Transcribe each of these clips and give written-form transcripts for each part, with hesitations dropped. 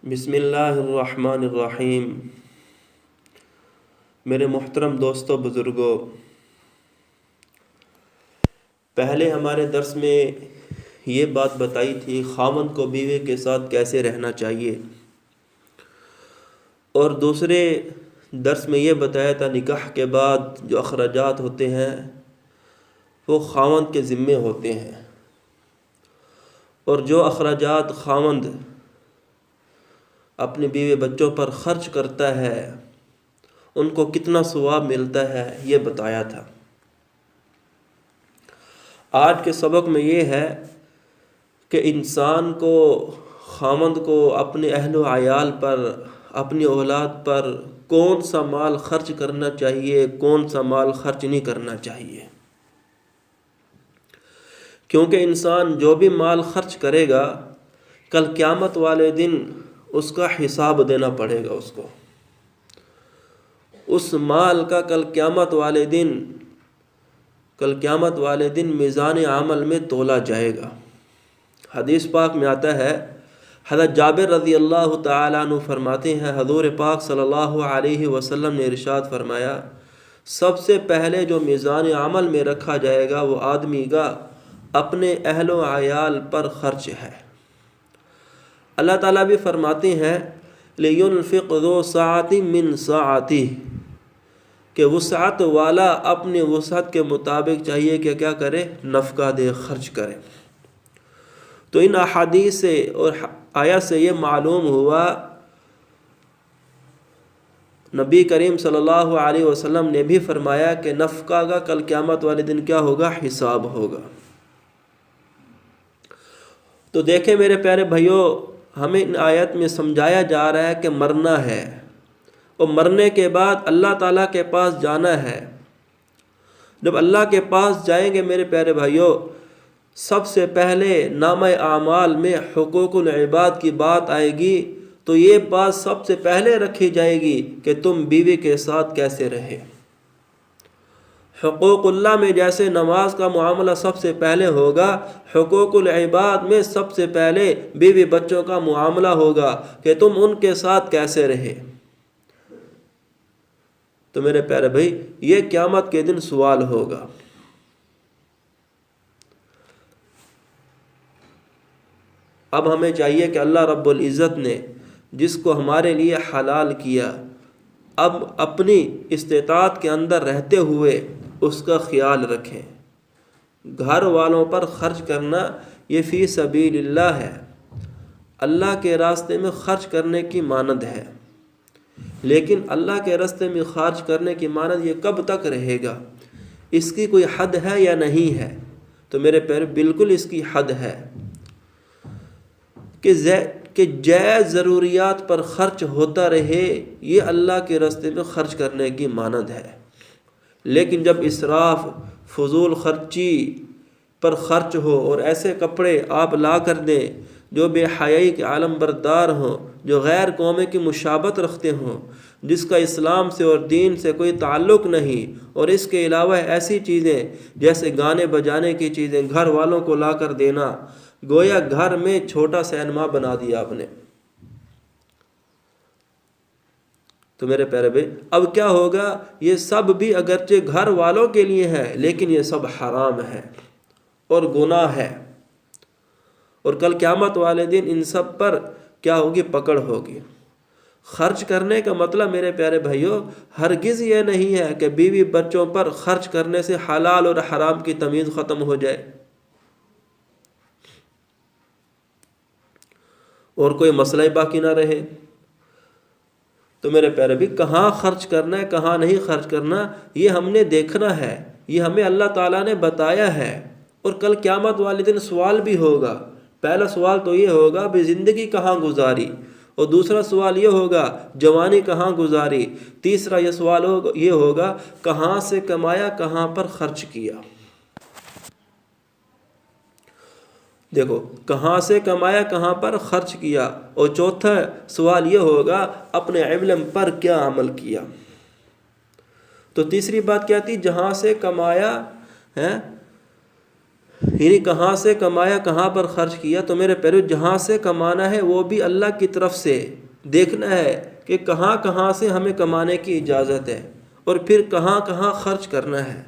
بسم اللہ الرحمن الرحیم۔ میرے محترم دوستوں، بزرگوں، پہلے ہمارے درس میں یہ بات بتائی تھی خاوند کو بیوی کے ساتھ کیسے رہنا چاہیے، اور دوسرے درس میں یہ بتایا تھا نکاح کے بعد جو اخراجات ہوتے ہیں وہ خاوند کے ذمے ہوتے ہیں، اور جو اخراجات خاوند اپنے بیوی بچوں پر خرچ کرتا ہے ان کو کتنا ثواب ملتا ہے یہ بتایا تھا۔ آج کے سبق میں یہ ہے کہ انسان کو، خاوند کو اپنے اہل و عیال پر، اپنی اولاد پر کون سا مال خرچ کرنا چاہیے، کون سا مال خرچ نہیں کرنا چاہیے، کیونکہ انسان جو بھی مال خرچ کرے گا کل قیامت والے دن اس کا حساب دینا پڑے گا، اس کو اس مال کا کل قیامت والے دن میزان عمل میں تولا جائے گا۔ حدیث پاک میں آتا ہے، حضرت جابر رضی اللہ تعالیٰ عنہ فرماتے ہیں حضور پاک صلی اللہ علیہ وسلم نے ارشاد فرمایا، سب سے پہلے جو میزان عمل میں رکھا جائے گا وہ آدمی کا اپنے اہل و عیال پر خرچ ہے۔ اللہ تعالیٰ بھی فرماتے ہیں لِيُنْفِقْ ذُو سَعَةٍ مِّن سَعَتِهِ، کہ وسعت والا اپنے وسعت کے مطابق چاہیے کہ کیا کرے، نفقہ دے، خرچ کرے۔ تو ان احادیث سے اور آیت سے یہ معلوم ہوا نبی کریم صلی اللہ علیہ وسلم نے بھی فرمایا کہ نفقہ کا کل قیامت والے دن کیا ہوگا، حساب ہوگا۔ تو دیکھیں میرے پیارے بھائیوں، ہمیں ان آیت میں سمجھایا جا رہا ہے کہ مرنا ہے، اور مرنے کے بعد اللہ تعالیٰ کے پاس جانا ہے۔ جب اللہ کے پاس جائیں گے میرے پیارے بھائیوں، سب سے پہلے نامہ اعمال میں حقوق العباد کی بات آئے گی، تو یہ بات سب سے پہلے رکھی جائے گی کہ تم بیوی کے ساتھ کیسے رہے۔ حقوق اللہ میں جیسے نماز کا معاملہ سب سے پہلے ہوگا، حقوق العباد میں سب سے پہلے بیوی بچوں کا معاملہ ہوگا کہ تم ان کے ساتھ کیسے رہے۔ تو میرے پیارے بھائی، یہ قیامت کے دن سوال ہوگا۔ اب ہمیں چاہیے کہ اللہ رب العزت نے جس کو ہمارے لیے حلال کیا، اب اپنی استطاعت کے اندر رہتے ہوئے اس کا خیال رکھیں۔ گھر والوں پر خرچ کرنا یہ فی سبیل اللہ ہے، اللہ کے راستے میں خرچ کرنے کی مانند ہے، لیکن اللہ کے راستے میں خرچ کرنے کی مانند یہ کب تک رہے گا؟ اس کی کوئی حد ہے یا نہیں ہے؟ تو میرے پیارے بالکل اس کی حد ہے کہ جائز ضروریات پر خرچ ہوتا رہے، یہ اللہ کے راستے میں خرچ کرنے کی مانند ہے۔ لیکن جب اسراف، فضول خرچی پر خرچ ہو اور ایسے کپڑے آپ لا کر دیں جو بے حیائی کے عالم بردار ہوں، جو غیر قومیں کی مشابہت رکھتے ہوں، جس کا اسلام سے اور دین سے کوئی تعلق نہیں، اور اس کے علاوہ ایسی چیزیں جیسے گانے بجانے کی چیزیں گھر والوں کو لا کر دینا، گویا گھر میں چھوٹا سینما بنا دیا آپ نے۔ تو میرے پیارے بھائی، اب کیا ہوگا؟ یہ سب بھی اگرچہ گھر والوں کے لیے ہے، لیکن یہ سب حرام ہے اور گناہ ہے، اور کل قیامت والے دن ان سب پر کیا ہوگی؟ پکڑ ہوگی۔ خرچ کرنے کا مطلب میرے پیارے بھائیوں ہرگز یہ نہیں ہے کہ بیوی بچوں پر خرچ کرنے سے حلال اور حرام کی تمیز ختم ہو جائے اور کوئی مسئلہ ہی باقی نہ رہے۔ تو میرے پیارے بھی کہاں خرچ کرنا ہے، کہاں نہیں خرچ کرنا، یہ ہم نے دیکھنا ہے، یہ ہمیں اللہ تعالیٰ نے بتایا ہے، اور کل قیامت والے دن سوال بھی ہوگا۔ پہلا سوال تو یہ ہوگا بھی زندگی کہاں گزاری، اور دوسرا سوال یہ ہوگا جوانی کہاں گزاری، تیسرا یہ سوال یہ ہوگا کہاں سے کمایا، کہاں پر خرچ کیا۔ دیکھو، کہاں سے کمایا، کہاں پر خرچ کیا، اور چوتھا سوال یہ ہوگا اپنے علم پر کیا عمل کیا۔ تو تیسری بات کیا تھی؟ جہاں سے کمایا ہے یعنی کہاں سے کمایا، کہاں پر خرچ کیا؟ تو میرے پیارو جہاں سے کمانا ہے وہ بھی اللہ کی طرف سے دیکھنا ہے کہ کہاں کہاں سے ہمیں کمانے کی اجازت ہے، اور پھر کہاں کہاں خرچ کرنا ہے،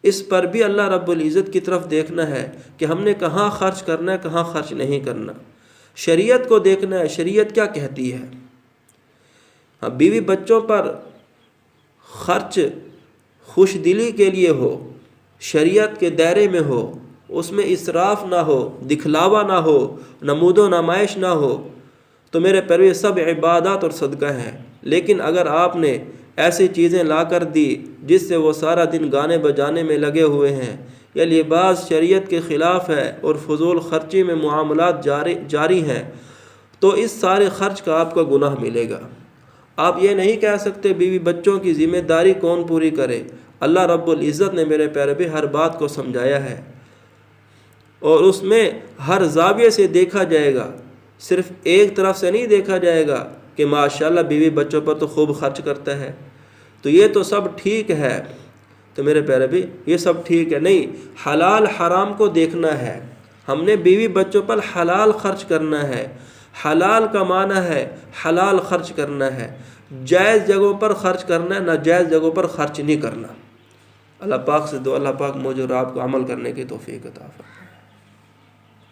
اس پر بھی اللہ رب العزت کی طرف دیکھنا ہے کہ ہم نے کہاں خرچ کرنا ہے، کہاں خرچ نہیں کرنا۔ شریعت کو دیکھنا ہے، شریعت کیا کہتی ہے۔ ہاں، بیوی بچوں پر خرچ خوش دلی کے لیے ہو، شریعت کے دائرے میں ہو، اس میں اسراف نہ ہو، دکھلاوا نہ ہو، نمود و نمائش نہ ہو، تو میرے پیارو یہ سب عبادات اور صدقہ ہیں۔ لیکن اگر آپ نے ایسی چیزیں لا کر دی جس سے وہ سارا دن گانے بجانے میں لگے ہوئے ہیں، یا لباس شریعت کے خلاف ہے اور فضول خرچی میں معاملات جاری ہیں، تو اس سارے خرچ کا آپ کو گناہ ملے گا۔ آپ یہ نہیں کہہ سکتے بیوی بچوں کی ذمہ داری کون پوری کرے۔ اللہ رب العزت نے میرے پیارے بھی ہر بات کو سمجھایا ہے، اور اس میں ہر زاویے سے دیکھا جائے گا، صرف ایک طرف سے نہیں دیکھا جائے گا کہ ماشاءاللہ بیوی بچوں پر تو خوب خرچ کرتا ہے تو یہ تو سب ٹھیک ہے۔ تو میرے پیارے بھی یہ سب ٹھیک ہے نہیں، حلال حرام کو دیکھنا ہے۔ ہم نے بیوی بچوں پر حلال خرچ کرنا ہے، حلال کمانا ہے، حلال خرچ کرنا ہے، جائز جگہوں پر خرچ کرنا ہے، ناجائز جگہوں پر خرچ نہیں کرنا۔ اللہ پاک سے دعا، اللہ پاک مجھے اور آپ کو عمل کرنے کی توفیق عطا فرمائے۔